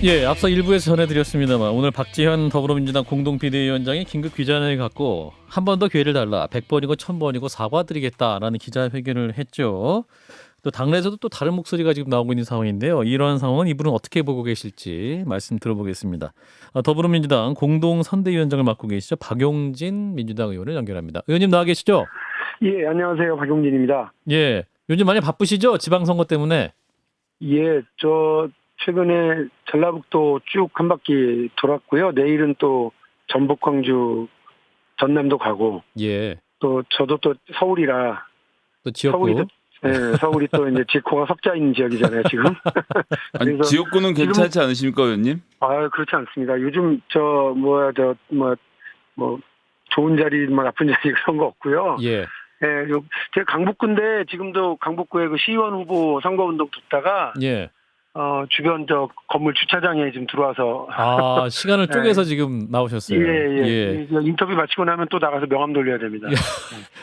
예, 앞서 일부에서 전해드렸습니다만 오늘 박지현 더불어민주당 공동비대위원장이 긴급 기자회견을 갖고 한 번 더 기회를 달라 100번이고 1000번이고 사과드리겠다라는 기자회견을 했죠. 또 당내에서도 또 다른 목소리가 지금 나오고 있는 상황인데요. 이러한 상황은 이분은 어떻게 보고 계실지 말씀 들어보겠습니다. 더불어민주당 공동선대위원장을 맡고 계시죠. 박용진 민주당 의원을 연결합니다. 의원님 나와 계시죠? 예, 안녕하세요. 박용진입니다. 예, 요즘 많이 바쁘시죠? 지방선거 때문에. 예, 저 최근에 전라북도 쭉 한 바퀴 돌았고요. 내일은 또 전북, 광주, 전남도 가고 예, 또 저도 또 서울이라 또 지역구. 서울이 또 이제 지코가 섞여 있는 지역이잖아요, 지금. 아니, 그래서 지역구는 괜찮지 않으십니까, 의원님? 그렇지 않습니다. 요즘 좋은 자리, 나쁜 자리 그런 거 없고요. 예, 제가 강북구인데 지금도 강북구에 그 시의원 후보 선거운동 듣다가 예. 주변 건물 주차장에 지금 들어와서 시간을 쪼개서 지금 나오셨어요. 예. 인터뷰 마치고 나면 또 나가서 명함 돌려야 됩니다.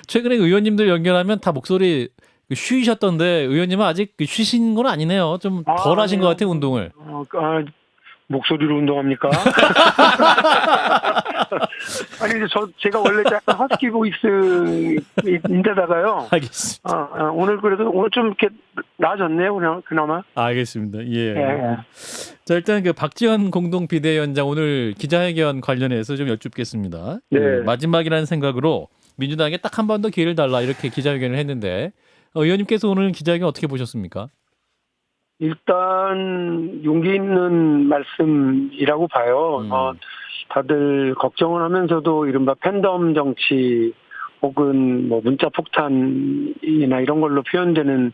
최근에 의원님들 연결하면 다 목소리 쉬셨던데 의원님은 아직 쉬신 건 아니네요. 좀 덜 하신 것 같아요, 운동을. 목소리로 운동합니까? 아니 제가 원래 약간 허스키 보이스인데다가요. 알겠습니다. 오늘 좀 이렇게 나아졌네요, 그냥 그나마. 알겠습니다. 예. 예. 자, 일단 그 박지원 공동 비대위원장 오늘 기자회견 관련해서 좀 여쭙겠습니다. 네. 마지막이라는 생각으로 민주당에 딱 한 번 더 기회를 달라 이렇게 기자회견을 했는데 의원님께서 오늘 기자회견 어떻게 보셨습니까? 일단 용기 있는 말씀이라고 봐요. 다들 걱정을 하면서도 이른바 팬덤 정치 혹은 문자 폭탄이나 이런 걸로 표현되는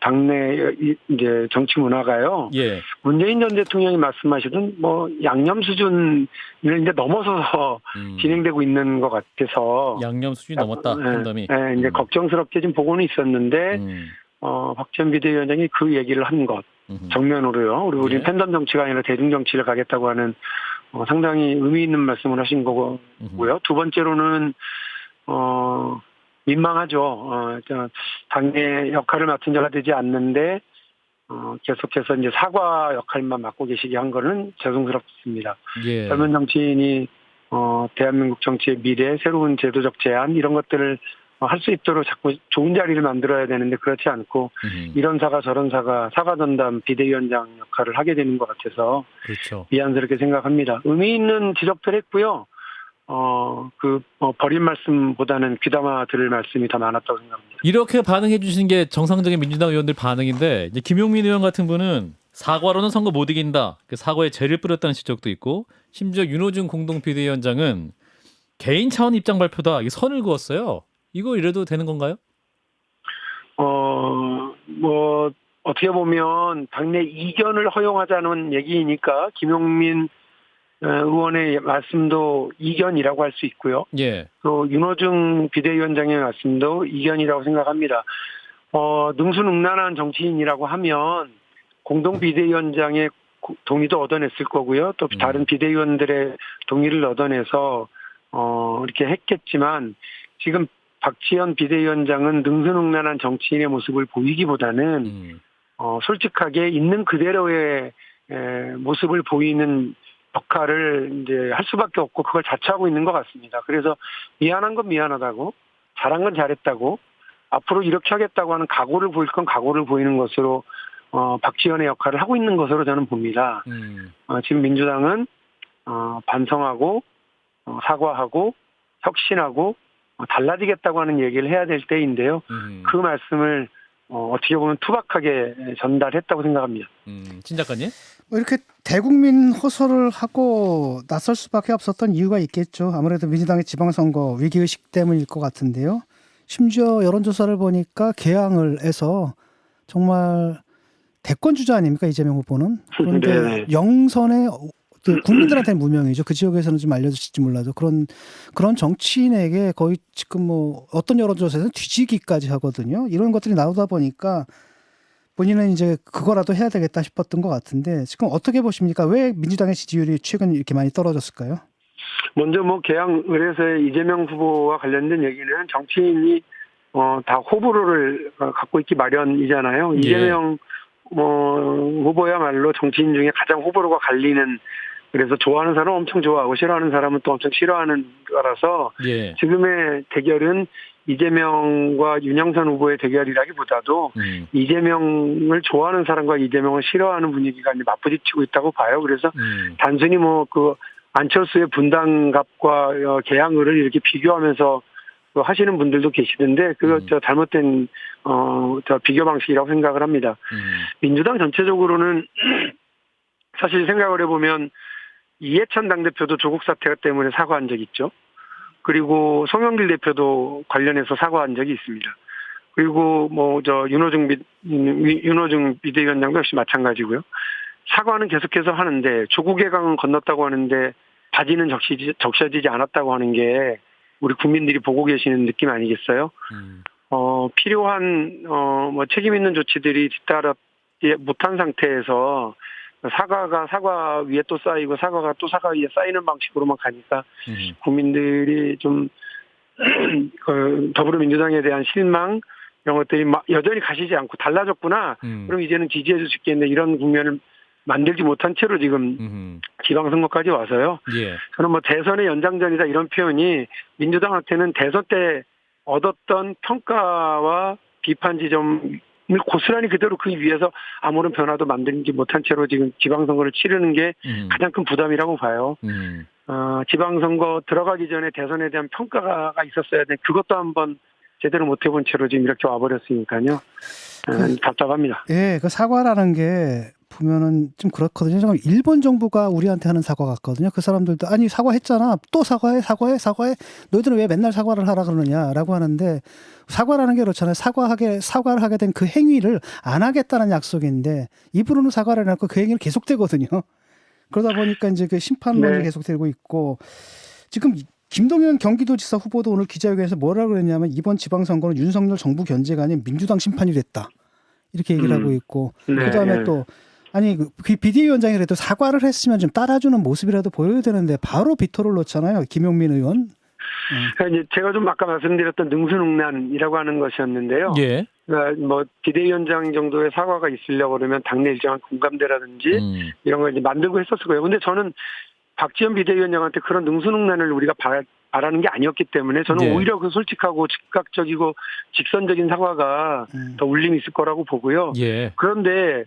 당내 이제 정치 문화가요. 예. 문재인 전 대통령이 말씀하시던 양념 수준을 이제 넘어서서 진행되고 있는 것 같아서 양념 수준이 넘었다. 팬덤이. 이제 걱정스럽게 좀 보고는 있었는데. 박지원 비대위원장이 그 얘기를 한 것 정면으로요. 우리 예. 팬덤 정치가 아니라 대중 정치를 가겠다고 하는 상당히 의미 있는 말씀을 하신 거고요. 두 번째로는 민망하죠. 당의 역할을 맡은 자가 되지 않는데 계속해서 이제 사과 역할만 맡고 계시게 한 거는 죄송스럽습니다. 예. 젊은 정치인이 대한민국 정치의 미래, 새로운 제도적 제안 이런 것들을 할 수 있도록 자꾸 좋은 자리를 만들어야 되는데 그렇지 않고 이런 사과 저런 사과 전담 비대위원장 역할을 하게 되는 것 같아서 그렇죠. 미안스럽게 생각합니다. 의미 있는 지적들 했고요. 버린 말씀보다는 귀담아 들을 말씀이 더 많았다고 생각합니다. 이렇게 반응해 주신 게 정상적인 민주당 의원들 반응인데 이제 김용민 의원 같은 분은 사과로는 선거 못 이긴다. 그 사과에 죄를 뿌렸다는 지적도 있고 심지어 윤호중 공동비대위원장은 개인 차원 입장 발표다. 이게 선을 그었어요. 이거 이래도 되는 건가요? 어떻게 보면 당내 이견을 허용하자는 얘기이니까 김용민 의원의 말씀도 이견이라고 할 수 있고요. 예. 또 윤호중 비대위원장의 말씀도 이견이라고 생각합니다. 능수능란한 정치인이라고 하면 공동 비대위원장의 동의도 얻어냈을 거고요. 또 다른 비대위원들의 동의를 얻어내서 이렇게 했겠지만 지금 박지원 비대위원장은 능수능란한 정치인의 모습을 보이기보다는 솔직하게 있는 그대로의 모습을 보이는 역할을 이제 할 수밖에 없고 그걸 자처하고 있는 것 같습니다. 그래서 미안한 건 미안하다고, 잘한 건 잘했다고, 앞으로 이렇게 하겠다고 하는 각오를 보일 건 각오를 보이는 것으로 박지원의 역할을 하고 있는 것으로 저는 봅니다. 지금 민주당은 반성하고 사과하고 혁신하고 달라지겠다고 하는 얘기를 해야 될 때인데요. 그 말씀을 어떻게 보면 투박하게 전달했다고 생각합니다. 신 작가님? 이렇게 대국민 호소를 하고 나설 수밖에 없었던 이유가 있겠죠. 아무래도 민주당의 지방선거 위기의식 때문일 것 같은데요. 심지어 여론조사를 보니까 개항을 해서 정말 대권 주자 아닙니까 이재명 후보는. 그런데 네. 영선에 국민들한테는 무명이죠. 그 지역에서는 좀 알려졌을지 몰라도 그런 정치인에게 거의 지금 어떤 여론조사에서는 뒤지기까지 하거든요. 이런 것들이 나오다 보니까 본인은 이제 그거라도 해야 되겠다 싶었던 것 같은데 지금 어떻게 보십니까? 왜 민주당의 지지율이 최근 이렇게 많이 떨어졌을까요? 먼저 개항을 해서 이재명 후보와 관련된 얘기는 정치인이 다 호불호를 갖고 있기 마련이잖아요. 예. 이재명 후보야말로 정치인 중에 가장 호불호가 갈리는, 그래서 좋아하는 사람은 엄청 좋아하고 싫어하는 사람은 또 엄청 싫어하는 거라서 예. 지금의 대결은 이재명과 윤영선 후보의 대결이라기보다도 이재명을 좋아하는 사람과 이재명을 싫어하는 분위기가 이제 맞부딪히고 있다고 봐요. 그래서 단순히 안철수의 분당갑과 개항을을 이렇게 비교하면서 하시는 분들도 계시던데 그거 잘못된 비교 방식이라고 생각을 합니다. 민주당 전체적으로는 사실 생각을 해보면 이해찬 당대표도 조국 사태 때문에 사과한 적이 있죠. 그리고 송영길 대표도 관련해서 사과한 적이 있습니다. 그리고 윤호중 비대위원장도 역시 마찬가지고요. 사과는 계속해서 하는데 조국의 강은 건넜다고 하는데 바지는 적셔지지 않았다고 하는 게 우리 국민들이 보고 계시는 느낌 아니겠어요? 필요한 책임 있는 조치들이 뒤따르지 못한 상태에서 사과가 사과 위에 또 쌓이고 사과가 또 사과 위에 쌓이는 방식으로만 가니까 국민들이 좀 더불어민주당에 대한 실망 이런 것들이 여전히 가시지 않고 달라졌구나. 그럼 이제는 지지해 줄 수 있겠네. 이런 국면을 만들지 못한 채로 지금 지방선거까지 와서요. 예. 저는 대선의 연장전이다 이런 표현이 민주당한테는 대선 때 얻었던 평가와 비판 지점을 고스란히 그대로 그 위에서 아무런 변화도 만들지 못한 채로 지금 지방선거를 치르는 게 가장 큰 부담이라고 봐요. 지방선거 들어가기 전에 대선에 대한 평가가 있었어야 돼. 그것도 한번 제대로 못 해본 채로 지금 이렇게 와버렸으니까요. 답답합니다. 예, 그 사과라는 게 보면은 좀 그렇거든요. 정말 일본 정부가 우리한테 하는 사과 같거든요. 그 사람들도 아니 사과했잖아. 또 사과해. 너희들은 왜 맨날 사과를 하라 그러느냐라고 하는데 사과라는 게 그렇잖아요. 사과를 하게 된 그 행위를 안 하겠다는 약속인데 입으로는 사과를 해놓고 그 행위를 계속되거든요. 그러다 보니까 이제 그 심판론이 계속되고 있고 지금 김동연 경기도지사 후보도 오늘 기자회견에서 뭐라고 그랬냐면 이번 지방선거는 윤석열 정부 견제가 아닌 민주당 심판이 됐다. 이렇게 얘기를 하고 있고 그다음에 또 아니 그 비대위원장이 그래도 사과를 했으면 좀 따라주는 모습이라도 보여야 되는데 바로 비토를 놓잖아요. 김용민 의원. 그러니까 이제 제가 좀 아까 말씀드렸던 능수능란이라고 하는 것이었는데요. 예. 그러니까 비대위원장 정도의 사과가 있으려고 그러면 당내 일정한 공감대라든지 이런 걸 이제 만들고 했었을 거예요. 근데 저는 박지원 비대위원장한테 그런 능수능란을 우리가 바라는 게 아니었기 때문에 저는 오히려 그 솔직하고 즉각적이고 직선적인 사과가 더 울림이 있을 거라고 보고요. 예. 그런데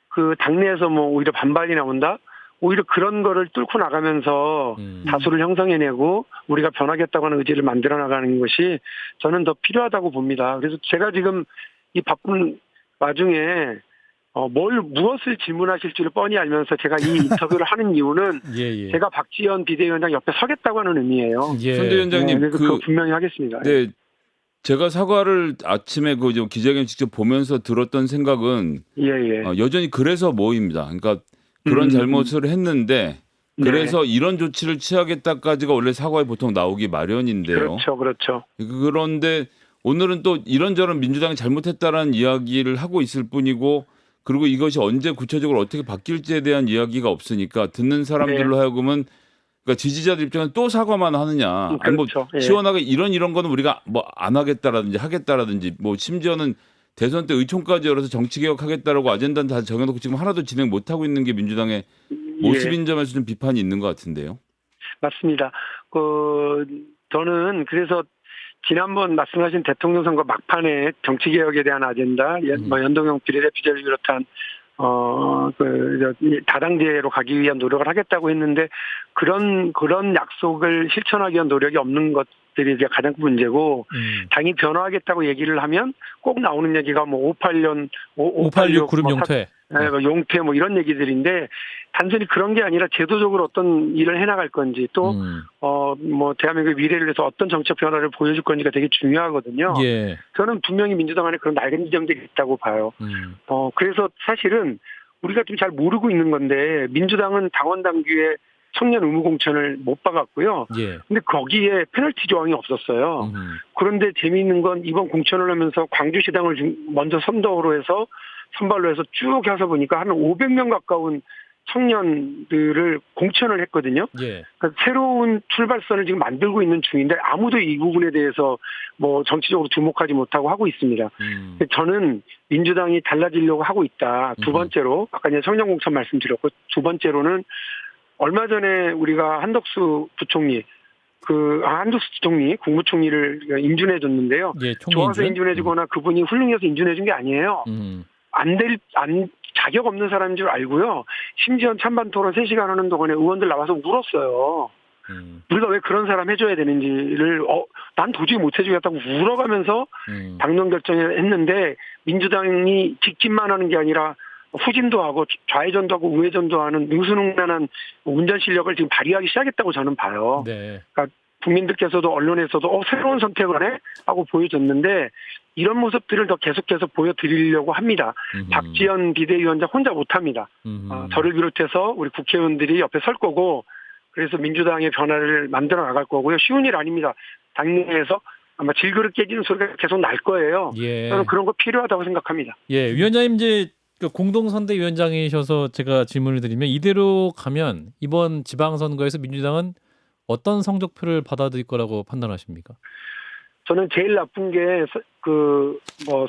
그 당내에서 오히려 반발이 나온다? 오히려 그런 거를 뚫고 나가면서 다수를 형성해내고 우리가 변하겠다고 하는 의지를 만들어 나가는 것이 저는 더 필요하다고 봅니다. 그래서 제가 지금 이 바쁜 와중에 무엇을 질문하실지를 뻔히 알면서 제가 이 인터뷰를 하는 이유는 제가 박지원 비대위원장 옆에 서겠다고 하는 의미예요. 손 대위원장님, 그래서 그거 분명히 하겠습니다. 네, 제가 사과를 아침에 그 기자회견 직접 보면서 들었던 생각은 여전히 그래서 모입니다. 그러니까 그런 잘못을 했는데 그래서 이런 조치를 취하겠다까지가 원래 사과에 보통 나오기 마련인데요. 그렇죠. 그런데 오늘은 또 이런저런 민주당이 잘못했다라는 이야기를 하고 있을 뿐이고 그리고 이것이 언제 구체적으로 어떻게 바뀔지에 대한 이야기가 없으니까 듣는 사람들로 하여금은 그러니까 지지자들 입장에서 또 사과만 하느냐. 아니 시원하게 이런 거는 우리가 안 하겠다라든지 하겠다라든지 심지어는 대선 때 의총까지 열어서 정치개혁하겠다라고 아젠다는 다 정해놓고 지금 하나도 진행 못하고 있는 게 민주당의 모습인 점에서 좀 비판이 있는 것 같은데요. 맞습니다. 저는 그래서 지난번 말씀하신 대통령 선거 막판에 정치개혁에 대한 아젠다, 연동형 비례대표제를 비롯한 다당제로 가기 위한 노력을 하겠다고 했는데 그런 약속을 실천하기 위한 노력이 없는 것들이 이제 가장 큰 문제고 당이 변화하겠다고 얘기를 하면 꼭 나오는 얘기가 586 그룹 용퇴. 용퇴 이런 얘기들인데 단순히 그런 게 아니라 제도적으로 어떤 일을 해나갈 건지 또 대한민국의 미래를 위해서 어떤 정책 변화를 보여줄 건지가 되게 중요하거든요. 저는 분명히 민주당 안에 그런 낡은 지점들이 있다고 봐요. 그래서 사실은 우리가 좀 잘 모르고 있는 건데 민주당은 당원 당규에 청년 의무 공천을 못 박았고요. 근데 거기에 페널티 조항이 없었어요. 그런데 재미있는 건 이번 공천을 하면서 광주시당을 먼저 선발로 해서 쭉 해서 보니까 한 500명 가까운 청년들을 공천을 했거든요. 예. 그러니까 새로운 출발선을 지금 만들고 있는 중인데 아무도 이 부분에 대해서 뭐 정치적으로 주목하지 못하고 하고 있습니다. 저는 민주당이 달라지려고 하고 있다. 두 번째로 아까 이제 청년 공천 말씀드렸고 두 번째로는 얼마 전에 우리가 한덕수 부총리 한덕수 총리 국무총리를 인준해 줬는데요. 예, 좋아서 인준해 주거나 그분이 훌륭해서 인준해 준 게 아니에요. 자격 없는 사람인 줄 알고요. 심지어 찬반 토론 3시간 하는 동안에 의원들 나와서 울었어요. 우리가 왜 그런 사람 해줘야 되는지를 난 도저히 못 해주겠다고 울어가면서 당론 결정을 했는데 민주당이 직진만 하는 게 아니라 후진도 하고 좌회전도 하고 우회전도 하는 능수능란한 운전 실력을 지금 발휘하기 시작했다고 저는 봐요. 네. 그러니까 국민들께서도 언론에서도 새로운 선택을 해? 하고 보여줬는데 이런 모습들을 더 계속해서 보여드리려고 합니다. 박지원 비대위원장 혼자 못합니다. 저를 비롯해서 우리 국회의원들이 옆에 설 거고 그래서 민주당의 변화를 만들어 나갈 거고요. 쉬운 일 아닙니다. 당내에서 아마 질그릇 깨지는 소리가 계속 날 거예요. 예. 저는 그런 거 필요하다고 생각합니다. 예, 위원장님 이제 공동선대위원장이셔서 제가 질문을 드리면 이대로 가면 이번 지방선거에서 민주당은 어떤 성적표를 받아들일 거라고 판단하십니까? 저는 제일 나쁜 게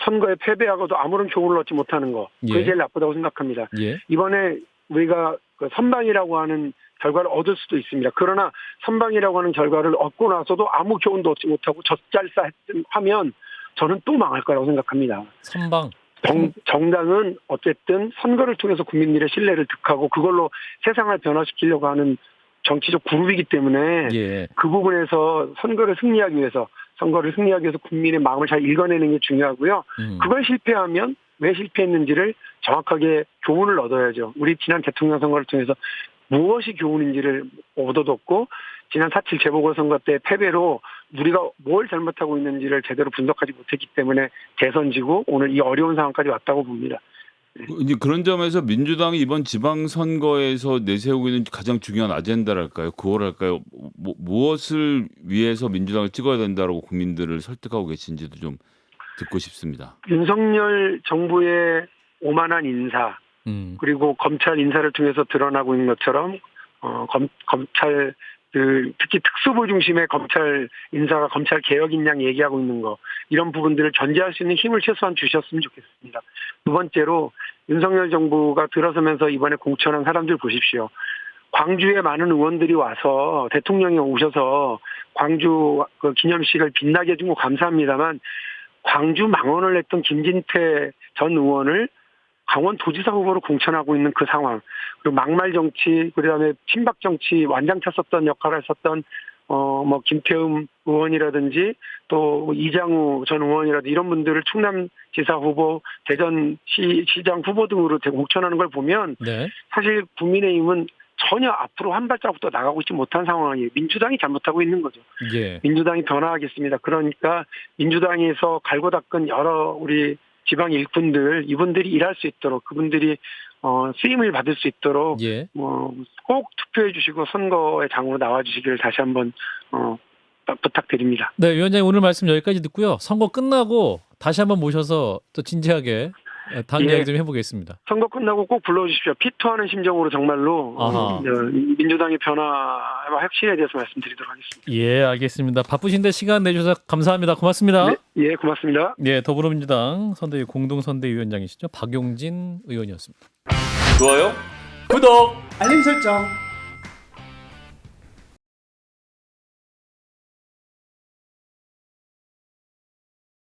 선거에 패배하고도 아무런 교훈을 얻지 못하는 거. 그게 예. 제일 나쁘다고 생각합니다. 예. 이번에 우리가 선방이라고 하는 결과를 얻을 수도 있습니다. 그러나 선방이라고 하는 결과를 얻고 나서도 아무 교훈도 얻지 못하고 젖잘싸하면 저는 또 망할 거라고 생각합니다. 선방. 정당은 어쨌든 선거를 통해서 국민들의 신뢰를 득하고 그걸로 세상을 변화시키려고 하는 정치적 그룹이기 때문에 예. 그 부분에서 선거를 승리하기 위해서 국민의 마음을 잘 읽어내는 게 중요하고요. 그걸 실패하면 왜 실패했는지를 정확하게 교훈을 얻어야죠. 우리 지난 대통령 선거를 통해서 무엇이 교훈인지를 얻어뒀고 지난 4.7 재보궐선거 때 패배로 우리가 뭘 잘못하고 있는지를 제대로 분석하지 못했기 때문에 대선지고 오늘 이 어려운 상황까지 왔다고 봅니다. 이제 그런 점에서 민주당이 이번 지방선거에서 내세우고 있는 가장 중요한 아젠다랄까요? 그거랄까요? 무엇을 위해서 민주당을 찍어야 된다라고 국민들을 설득하고 계신지도 좀 듣고 싶습니다. 윤석열 정부의 오만한 인사 그리고 검찰 인사를 통해서 드러나고 있는 것처럼 검찰 특히 특수부 중심의 검찰 인사가 검찰 개혁인 양 얘기하고 있는 거 이런 부분들을 견제할 수 있는 힘을 최소한 주셨으면 좋겠습니다. 두 번째로 윤석열 정부가 들어서면서 이번에 공천한 사람들 보십시오. 광주에 많은 의원들이 와서 대통령이 오셔서 광주 기념식을 빛나게 해준 거 감사합니다만 광주 망언을 했던 김진태 전 의원을 강원도지사 후보로 공천하고 있는 그 상황 그리고 막말 정치 그다음에 친박 정치 완장차 썼던 역할을 했었던 김태흠 의원이라든지 또 이장우 전 의원이라든지 이런 분들을 충남지사 후보 대전시장 후보 등으로 공천하는 걸 보면 네. 사실 국민의힘은 전혀 앞으로 한 발자국도 나가고 있지 못한 상황이에요. 민주당이 잘못하고 있는 거죠. 예. 민주당이 변화하겠습니다. 그러니까 민주당에서 갈고 닦은 여러 우리 지방 일꾼들 이분들이 일할 수 있도록 그분들이 쓰임을 받을 수 있도록 예. 꼭 투표해 주시고 선거의 장으로 나와 주시기를 다시 한번 부탁드립니다. 네, 위원장님 오늘 말씀 여기까지 듣고요. 선거 끝나고 다시 한번 모셔서 또 진지하게 당 이야기 좀 해보겠습니다. 선거 끝나고 꼭 불러주십시오. 피투하는 심정으로 정말로 민주당의 변화와 혁신에 대해서 말씀드리도록 하겠습니다. 예, 알겠습니다. 바쁘신데 시간 내주셔서 감사합니다. 고맙습니다. 네, 예, 고맙습니다. 예, 더불어민주당 선대위 공동선대위원장이시죠. 박용진 의원이었습니다. 좋아요? 구독! 알림 설정.